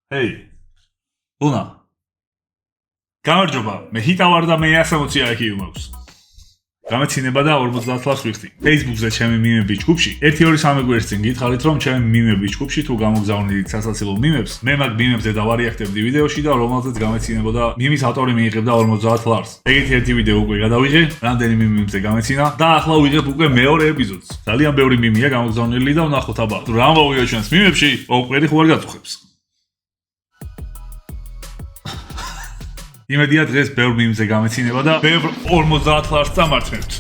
Hey, Luna. გამარჯობა, მე ჰიტა ვარ და მე 160 IQ მაქვს. გამეცინება და 50 ლარს ვიხდი. Facebook-ზე ჩემი მიმები ჯგუფში 1-2-3 გვერდს წინ გითხარით, რომ ჩემი მიმები ჯგუფში თუ გამოგზავნილით სასაცილო მიმებს, მე მაგ მიმებზე დავარიაქტებდი ვიდეოში და რომელზეც გამეცინებოდა მიმის ავტორი მიიღებდა 50 ლარს. ეგეთი ერთი ვიდეო უკვე გადავიღე, რამდენი მიმებზე გამეცინა და ახლა ვიღებ უკვე მეორე ეპიზოდს. ძალიან ბევრი მიმია გამოგზავნილი და ვნახოთ აბა, რა მოვიგე ჩვენს მიმებში, ოკვერი ხო არ გაწუხებს. იმედია დღეს ბევრ მიმზე გამეცინება და ბევრ 50 ლარს წამართმევთ.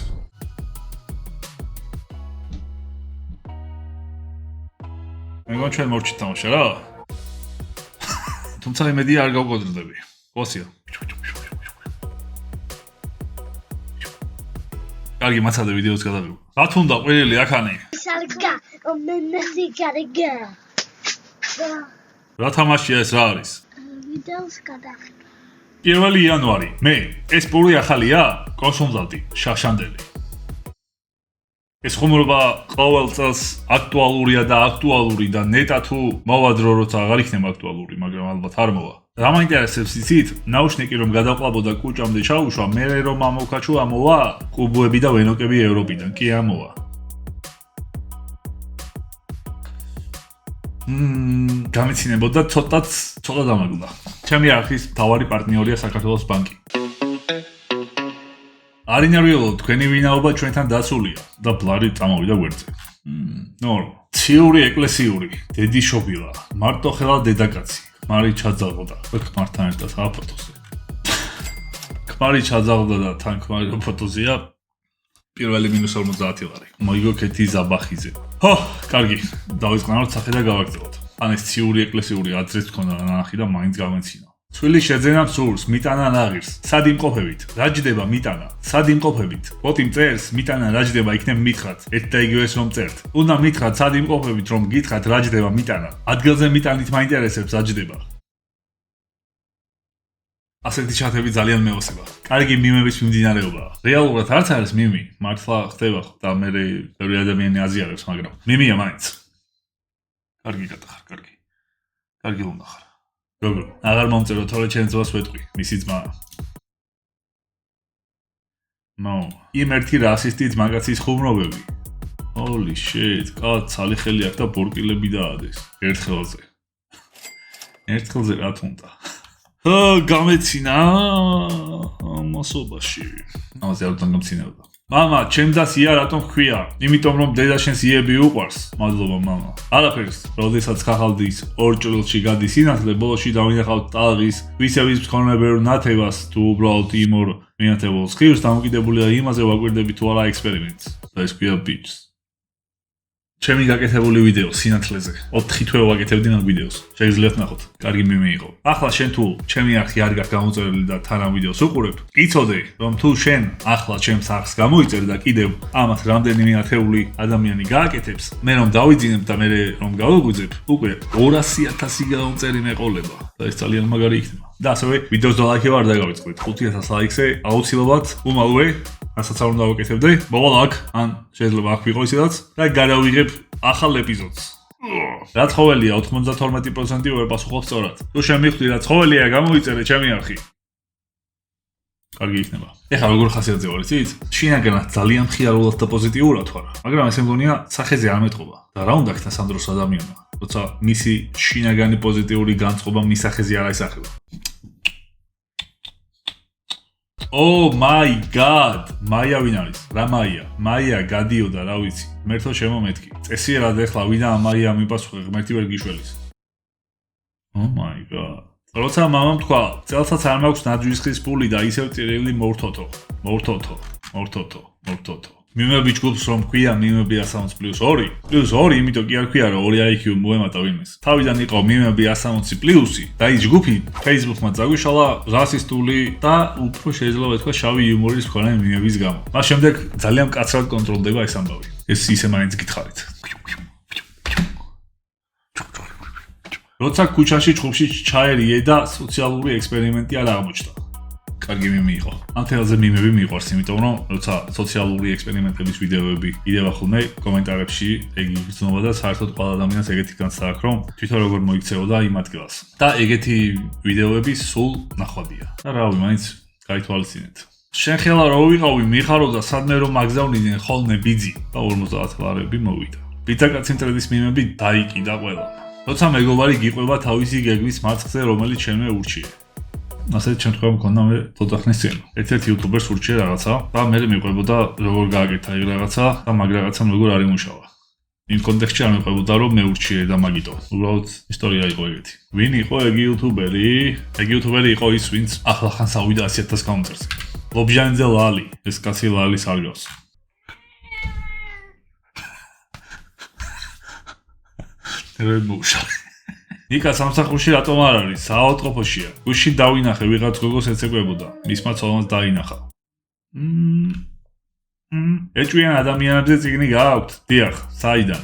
მეგონა ჩვენ მორჩით თამაშა რა? თუმცა იმედია არ გავგოდრდები. ყოსია. კარგი მაცადე ვიდეოს გადავიღო. რა თუნდა ყვირილი აქანი? Sarga, omnesi karga. რა თამაშია ეს რა არის? Videos გადავიღე. 1 იანვარი. მე ეს პური ახალია? კონსულტანტი, შაშანდელი. ეს ხუმრობა ყოველ წელს აქტუალურია და აქტუალური და ნეტა თუ მოვადრო როცა აღარ იქნება აქტუალური, მაგრამ ალბათ არ მოვა. რა მაინტერესებს იცით? ნაუშნიკი რომ გადაყლაბო და კუჭამდე ჩაუშვა, მე რომ ამოვკაჩო ამოვა, კუბოები და ვენოკები ევროპიდან კი ამოვა. გამეცინებოდა ცოტა დამაგდა. ჩემი არხის მთავარი პარტნიორია საქართველოს ბანკი. არინარიულო თქვენი ვინაობა ჩვენთან დასულია და ბლარი წამოვიდა გვერდზე. ციური ეკლესიური, დედი შობილა, მარტო ხელა დედაკაცი, ქმარი ჩაძაღდა, ქმართან ერთად აფოტოზე. ქმარი ჩაძაღდა და თან ქმარი ფოტოზეა. პირველი -50 ლარი. მოიგო კეთი ზაბახიზე. ჰო, კარგი. დავიწყნაროთ სახე და გავაგრძელოთ. ან ეს ციური ეკლესიური აზრიც თქონდა ნანახი და მაინც გამეცინა. ცვილი შეძენა სურს, მიტანა ნაღირს. სად იმყოფებით? რა ჯდება მიტანა? სად იმყოფებით? პოტი მწერს, მიტანა რა ჯდება იქნებ მითხრათ. ერთ და იგივეს რომ წერთ. უნდა მითხრათ სად იმყოფებით, რომ გითხრათ რა ჯდება მიტანა. ადგილზე მიტანით მაინტერესებს რა ჯდება. ასეთი ჩათები ძალიან მეოსება. კარგი მიმების მიმდინარეობაა. რეალურად არც არის მიმი, მართლა ხდება და მე ბევრი ადამიანი აზიარებს, მაგრამ მიმია მაინც. კარგი გადახარ, კარგი. კარგი უნდა ხარ. როგორ? აღარ მომწერო, თორე ჩემს ძმას ვეტყვი, მისი ძმა. იმ ერთი რასისტი ძმაკაცის ხუმრობები. Holy shit, კაც ცალი ხელი აქვს და ბორკილები დაადეს. ერთხელზე. ერთხელზე რა თუნდა. გამეცინა მასობაში. ამაზე არ უნდა გამცინებოდა. მამა, ჩემ დას ია რატომ ხქვია? იმიტომ რომ დედა შენს იები უყვარს. მადლობა მამა. არაფერს, როდესაც ხახალდის ორ ჭრილში გადის სინათლე, ბოლოში დავინახავთ ტალღის, ვისების მქონებერ ნათებას თუ უბრალოდ იმ ორ მიანათებელ სხივს დამოკიდებულია იმაზე ვაკვირდები თუ არა ექსპერიმენტს. და ეს ქვია ბიჭს. ჩემი გაკეთებული ვიდეო სინათლეზე 4 თვე ვაკეთებდი მაგ ვიდეოს. შეგიძლიათ ნახოთ. კარგი მიმე იყო. ახლა შენ თუ ჩემი არხი არ გაქვს გამოწერილი და თან ამ ვიდეოს უყურებ, იცოდე რომ თუ შენ ახლა ჩემს არხს გამოიწერ და კიდევ ამას რამდენიმე ათეული ადამიანი გააკეთებს, მე რომ დავიძინებ და მე რომ გავუგვიძებ, უკვე 200,000 გაუწერი მეყოლება. და ეს ძალიან მაგარი იქნება. და ასევე ვიდეოს დალაიქება არ დაგავიწყდეთ. 5,000 ლაიქზე აუცილებლად უმალვე რასაც არ უნდა ვაკეთებდე, მოვალ აქ, ან შეიძლება აქ ვიყო ისედაც და გადავიღებ ახალ ეპიზოდს. რა ცხოველია 92% უეპასუხობ სწორად. თუ შემიხვდი რა ცხოველია გამოიწერე ჩემი არხი. კარგი იქნება. ეხლა როგორ ხასიათზე ვარ იცით? შინაგანად ძალიან მხიარულად და პოზიტიურად ვარ, მაგრამ ესე მგონია სახეზე არ მეტყობა. და რა უნდა ქნა სანდროს ადამიანმა, როცა მისი შინაგანი პოზიტიური განწყობა მის სახეზე არ აისახება. Oh my god, მაია ვინ არის? რა მაია? მაია გადიოდა, რა ვიცი. მერთო შემომეთქი. წესიერად ეხლა ვინა მაია მიპასუხე, ღმერთი ვერ გიშველის. Oh my god. როცა მამამ თქვა, წელსაც არ მაქვს ნაძვისხის პული და ისევ წირილი მორთოთო. მიმები ჯგუფს რომ ქვია მიმები 160+2, +2, იმიტომ კი არ ქვია რომ 2 IQ მოემატა ვინმეს. თავიდან იყო მიმები 160+ და ის ჯგუფი Facebook-მა წაგვიშალა რასისტული და უფრო შეიძლება ითქვა შავი იუმორის მქონე მიმების გამო. მას შემდეგ ძალიან მკაცრად კონტროლდება ეს ამბავი. ეს ისე მაინც გითხარით. როცა ქუჩაში ჩხუბში ჩაერიე და სოციალური ექსპერიმენტი არ აღმოჩნდა. კარგი მიმი იყო. ამ თემაზე მიმები მიყვარს, იმიტომ რომ როცა სოციალური ექსპერიმენტების ვიდეოები იდევა ხოლმე კომენტარებში, ეგ იგრძნობა და საერთოდ ყველა ადამიანს ეგეთი განცდა აქვს, რომ თვითონ როგორ მოიქცეოდა იმ ადგილას. და ეგეთი ვიდეოები სულ ნახვადია. და რავი, მაინც გაითვალისწინეთ. შენ ხელა რო ვიყავი, მიხარო და სადმე რომ მაგზავნიდნენ ხოლმე ბიძი და 50 ლარები მოვიდა. ბიძაკაც ინტერნეტის მიმები დაიკიდა ყველა. როცა მეგობარი გიყვება თავისი გეგმის მარცხზე, რომელიც ჩემე ურჩიე. ასეთ შემთხვევაში მქონდა მე თოთახნის წინ. ერთ-ერთი იუთუბერს ურჩიე რაღაცა და მე მეყვებოდა როგორ გააკეთა ეგ რაღაცა და მაგ რაღაცამ როგორ არ იმუშავა. იმ კონტექსტში არ მეყვებოდა რომ მე ურჩიე და მაგიტო. უბრალოდ ისტორია იყო ეგეთი. ვინ იყო ეგ იუთუბერი? ეგ იუთუბერი იყო ის, ვინც ახლახან ავიდა 100.000 გამომწერზე. ლობჟანიძე ლალი, ეს კაცი ლალის არ გავს. რე მუშაობ. ნიკა სამსახურში რატომ არ არის? საავადმყოფოშია. გუშინ დავინახე ვიღაც გოგოს ეცეკვებოდა. მისმა ცოლმაც დაინახა. ეჭვიან ადამიანებზე წიგნი გააქვთ? დიახ, საიდან?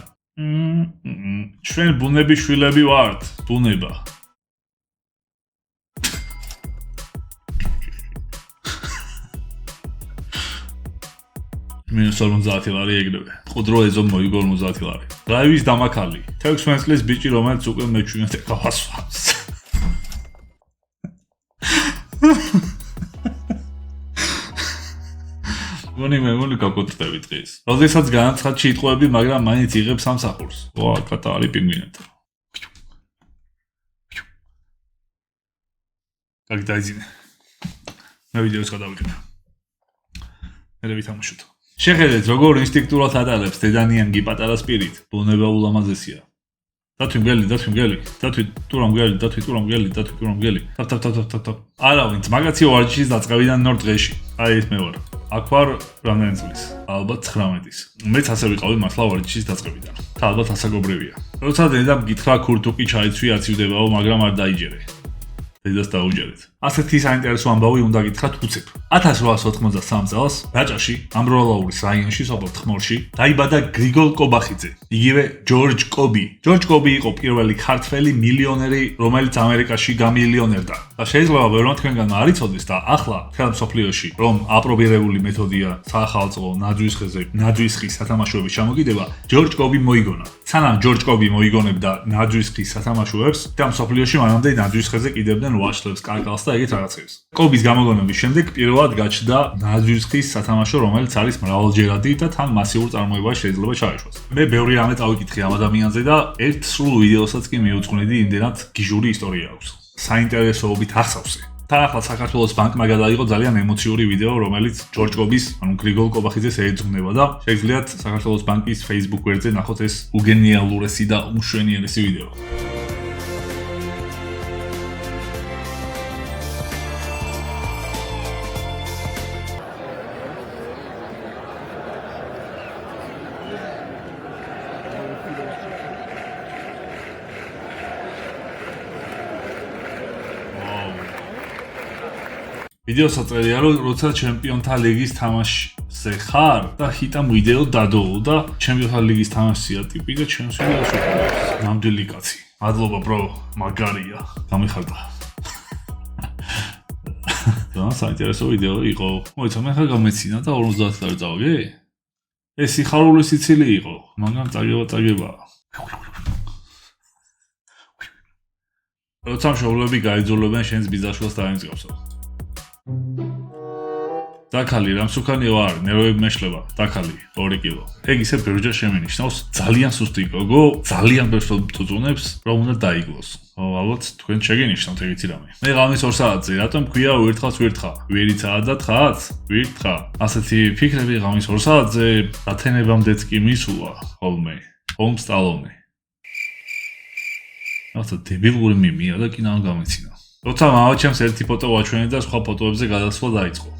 ჩვენ ბუნების შვილები ვართ. ბუნება. -50 ლარი ეგრევე. ყუდრო ეზო მოიგო 50 ლარი. დრაივის დამაქალი. 16 წლის ბიჭი, რომელიც უკვე მეჩვენეთ ყავასვამს. მონი გაკოტრდები დღეს. როდესაც განაცხადში იტყვები, მაგრამ მაინც იღებს სამსახურს. ვა, კატარი პინგვინეთა. კარგი დაიძინე. მე ვიდეოს გადავიღებ. მე ვითამაშოთ. შეხედეთ, როგორ ინსტინქტურად ატარებს დედანიანგი პატარა სპირით. ბუნება ულამაზესია. დათვი მგელი. თაფ. არავინ, მაგაცი ვარჯიშის დაწყებიდან ნორ დღეში. აი ეს მე ვარ. აქ ვარ რამდენი წლის? ალბათ 19-ის. მეც ასე ვიყავი მართლა ვარჯიშის დაწყებიდან. და ალბათ ასაკობრივია. როცა დედამ გითხრა ქურთუკი ჩაიცვი აცივდებაო, მაგრამ არ დაიჯერე. დედას დაუჯერეთ. ასეთი საინტერესო ამბავი უნდა გითხრათ უცებ. 1893 წელს რაჭაში, ამბროლაურის რაიონში, სოფელ თხმორში, დაიბადა გრიგოლ კობახიძე, იგივე ჯორჯ კობი. ჯორჯ კობი იყო პირველი ქართველი მილიონერი, რომელიც ამერიკაში გამილიონერდა. და შეიძლება ბევრმა თქვენგან არ იცოდეს და ახლა მთელ მსოფლიოში, რომ აპრობირებული მეთოდია საახალწლო ნაძვის ხის სათამაშოების ჩამოკიდება, ჯორჯ კობი მოიგონა. სანამ ჯორჯ კობი მოიგონებდა ნაძვის ხის სათამაშოებს, და მსოფლიოში მანამდე ნაძვის ხეზე კიდევდნენ ვაშლებს, კარკალს და ეგეთ რაღაცებს. კობის გამოგონების შემდეგ პირველად გაჩნდა ნაძვის ხის სათამაშო, რომელიც არის მრავალჯერადი და თან მასიურ წარმოებაში შეიძლება ჩაეშვას. მე ბევრი რამე წავიკითხე ამ ადამიანზე და ერთ სრულ ვიდეოსაც კი მიუძღვნიდი, იმდენად გიჟური ისტორია აქვს. საინტერესოობით ახსავსე. თან ახლა საქართველოს ბანკმა გადაიღო ძალიან ემოციური ვიდეო, რომელიც ჯორჯ კობის, ანუ გრიგოლ კობახიძეს ეძღვნება და შეგიძლიათ საქართველოს ბანკის Facebook გვერდზე ნახოთ ეს უგენიალურესი და უმშვენიერესი ვიდეო. ვიდეოს აწერია, რომ როცა ჩემპიონთა ლიგის თამაშზე ხარ და ჰიტამ ვიდეო დადოო და ჩემპიონთა ლიგის თამაშია ტიპი და ჩემს ვიდეოს უყურებს. ნამდვილი კაცი. მადლობა bro, მაგარია. გამიხარდა. და საინტერესო ვიდეო იყო. მოიცა მე ხარ გამეცინა და 50 ლარი წავაგე? ეს სიხარული სიცილი იყო, მაგრამ წაგება. როცა მშობლები გაიძულებენ შენს ბიზნესს დაემსგავსო. დაკალი რამ სუქანი ვარ, ნერვები მეშლება, დაკალი 2 კილო. ეგ ისე ბევრჯერ შემენიშნავს, ძალიან სუსტი გოგო, ძალიან ბევრს თუწუნებს, რომ უნდა დაიგლოს. ალბათ თქვენ შეგენიშნავთ ეგეთი რამე. მე ღამის 2 საათზე, რატომ გვია ვერთხას ვერთხა? ვერიცაა და თხაც? ვერთხა. ასეთი ფიქრები ღამის 2 საათზე დათენებამდეც კი მისულა ხოლმე. ჰომ სტალონე. ასე დებილური მიმია და კინო გამეცინა. როცა მამაჩემს ერთი ფოტო ვაჩვენე და სხვა ფოტოებზე გადასვლა დაიწყო.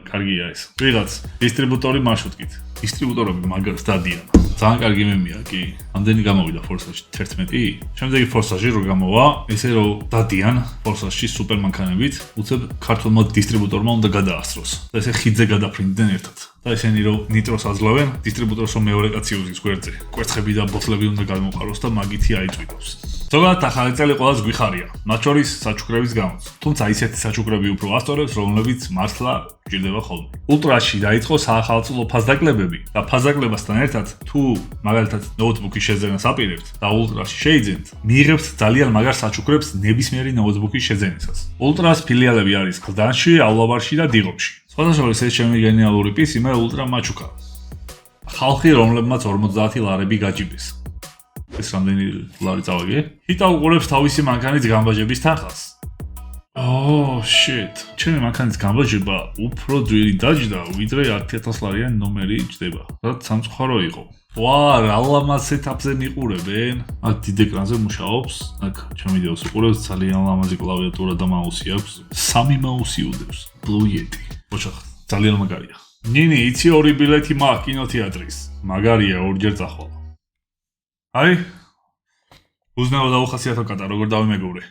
კარგია ეს. ვიღაც დისტრიბუტორი მარშრუტკით. დისტრიბუტორები მაგას დადიან. ძალიან კარგი მემია კი. ამდენი გამოვიდა ფორსაჟი 11. შემდეგი ფორსაჟი რო გამოვა, ესე რომ დადიან ფორსაჟში სუპერმანქანებით, უცებ ქართულმა დისტრიბუტორმა უნდა გადაასწროს. და ესე ხიდზე გადაფრინდნენ ერთად. და ესენი რომ ნიტროს აძლევენ, დისტრიბუტორს რომ მეორე კაცი უზის გვერდზე. კვერცხები და ბოთლები უნდა გადმოყაროს და მაგითი აიწვიდოს. ზოგადად ახალი წელი ყველას გვიხარია, მათ შორის საჩუქრების გამოც. თუმცა ისეთი საჩუქრები უფრო ასწორებს, რომლებიც მართლა გჭირდება ხოლმე. ულტრაში დაიწყო საახალწლო ფასდაკლებები და ფასდაკლებასთან ერთად თუ მაგალითად ნოუთბუქის შეძენას აპირებთ და ულტრაში შეიძენთ, მიიღებთ ძალიან მაგარ საჩუქრებს ნებისმიერი ნოუთბუქის შეძენისას. ულტრას ფილიალები არის გლდანში,ავლაბარში და დიღობში. სხვადასხვა ეს ჩემი გენიალური პისი მე ულტრა მაჩუქა. ხალხი, რომლებმაც 50 ლარები გაჭირდეს. ეს რამდენი ლარი წავაგე? ჰიტა უყურებს თავისი მანქანის გამბაჟების თანხას. shit. ჩემი მანქანის გამბაჟება უფრო ძვირი დაჯდა, ვიდრე 10000 ლარიანი ნომერი ჯდება. რაც სამწუხარო იყო. რა ლამაზ სეტაპზე მიყურებენ? აქ დიდ ეკრანზე მუშაობს. აქ ჩემ ვიდეოს უყურებს, ძალიან ლამაზი კლავიატურა და მაუსი აქვს. 3 მაუსი უდევს. Blue Yeti. ოჩახ, ძალიან მაგარია. ნინი, იცი 2 ბილეთი მაქვს კინოთეატრის. მაგარია, ორჯერ წახვალ. აი უზნეო დაუხასიათო კატა როგორ დავიმეგობრე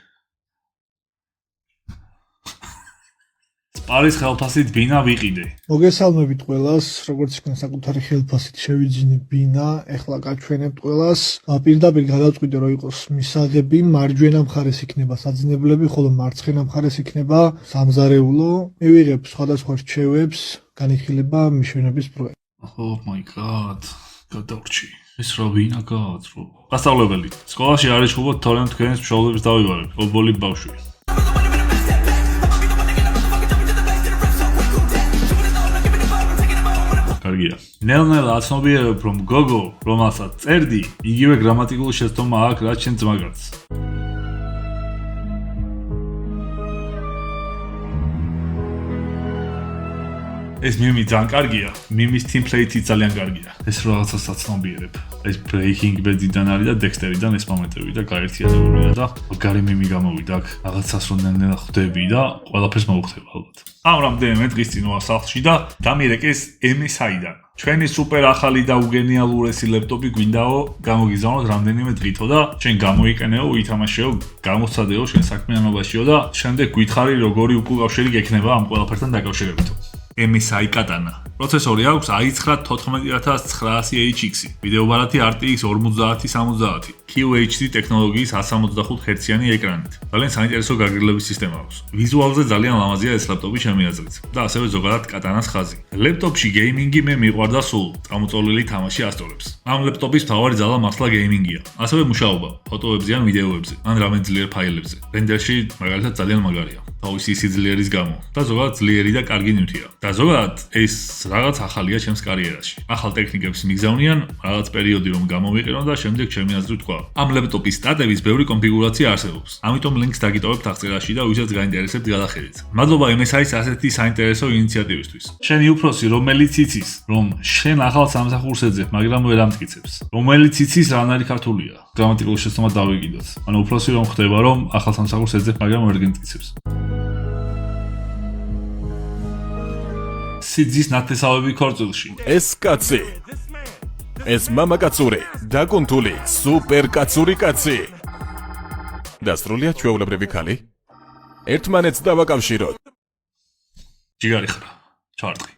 სპარის ხელფასით ბინა ვიყიდე მოგესალმებით ყველას როგორც თქვენ საკუთარი ხელფასით შევიძინე ბინა ეხლა გაჩვენებთ ყველას პირდაპირ გადავწყვიტე რომ იყოს მისაღები მარჯვენა მხარეს იქნება საძინებლები ხოლო მარცხენა მხარეს იქნება სამზარეულო მივიღებ სხვადასხვა რჩევებს განიხილება მიშვენების პროექტი Oh my god გადავრჩი ეს რა ვინა გააცრო. გასწავლებელი. სკოლაში არ იშხობოთ თორემ თქვენს მშობლებს დავიბარებ. ობოლი ბავშვი. კარგია. ნელ-ნელა აცნობიერებ რომ გოგო, რომელსაც წერდი, იგივე გრამატიკული შეცდომა აქვს რაც შენ ძმაგაც. ეს მიმი ძალიან კარგია. მიმის ტემპლეიტი ძალიან კარგია. ეს რაღაცას აცნობიერებ. ეს Breaking Bad-დან არის და Dexter-დან ეს მომენტები და გაერთიანებულია და გარი მიმი გამოვიდა აქ. რაღაცას რომ ნელ-ნელა ხვდები და ყველაფერს მოვხდება ალბათ. ამ რამდენიმე დღის წინ ვარ სახლში და დამირეკეს MSI-დან. ჩვენი სუპერ ახალი და უგენიალურესი ლეპტოპი გვინდაო, გამოგიზავნოთ რამდენიმე დღითო და შენ გამოიყენეო, ვითამაშეო, გამოსცადეო შენ საქმიანობაშიო და შემდეგ გითხარი როგორი უკავშირი გექნება ამ ყველაფერთან დაკავშირებითო. MSI კატანა. პროცესორი აქვს i9 14900HX, ვიდეო ბარათი RTX 5070, QHD ტექნოლოგიის 165 ჰერციანი ეკრანით. ძალიან საინტერესო გაგრძელების სისტემა აქვს. ვიზუალზე ძალიან ლამაზია ეს ლეპტოპი ჩემი აზრით და ასევე ზოგადად კატანას ხაზი. ლეპტოპში გეიმინგი მე მიყვარდა სულ, წამოწოლილი თამაში ასწორებს. ამ ლეპტოპის მთავარი ძალა მართლა გეიმინგია. ასევე მუშაობა, ფოტოებზე ან ვიდეოებზე, ან რამე ძლიერ ფაილებზე. რენდერში მაგალითად ძალიან მაგარია. თავისი სიძლიერის გამო და ზოგადად ძლიერი და კარგი ნივთია. და ზოგადად ეს რაღაც ახალია ჩემს კარიერაში. ახალ ტექნიკებს მიგზავნიან, რაღაც პერიოდი რომ გამოვიყენო და შემდეგ ჩემი აზრით თქვა. ამ ლეპტოპის სტატების ბევრი კონფიგურაცია არსებობს. ამიტომ ლინკს დაგიტოვებთ აღწერაში და ვისაც გაინტერესებთ გადახედეთ. მადლობა MSI-ს ასეთი საინტერესო ინიციატივისთვის. შენი უფროსი რომელიც იცის, რომ შენ ახალ სამსახურს ეძებ, მაგრამ ვერ ამტკიცებს. რომელიც იცის რანაირი ქართულია. გრამატიკულ შეცდომა დავიკიდოთ. ანუ უფროსი რომ ხდება, რომ ახალ სამსახურს ეძებ, მაგრამ ვერ გემტკიცებს. სიძის ნათესავები ქორწილში. ეს კაცი. ეს მამაკაცური, დაკუნთული, სუპერ კაცური კაცი. დასრულია ჩვეულებრივი ქალი. ერთმანეთს დავაკავშიროთ. ჯიგარი ხარ. ჩავარტყი.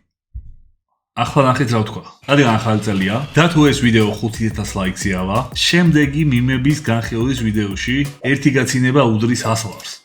ახლა ნახეთ რა ვთქვა. რადგან ახალი წელია და თუ ეს ვიდეო 5000 ლაიქს იავა, შემდეგი მიმების განხილვის ვიდეოში ერთი გაცინება უდრის 100 ლარს.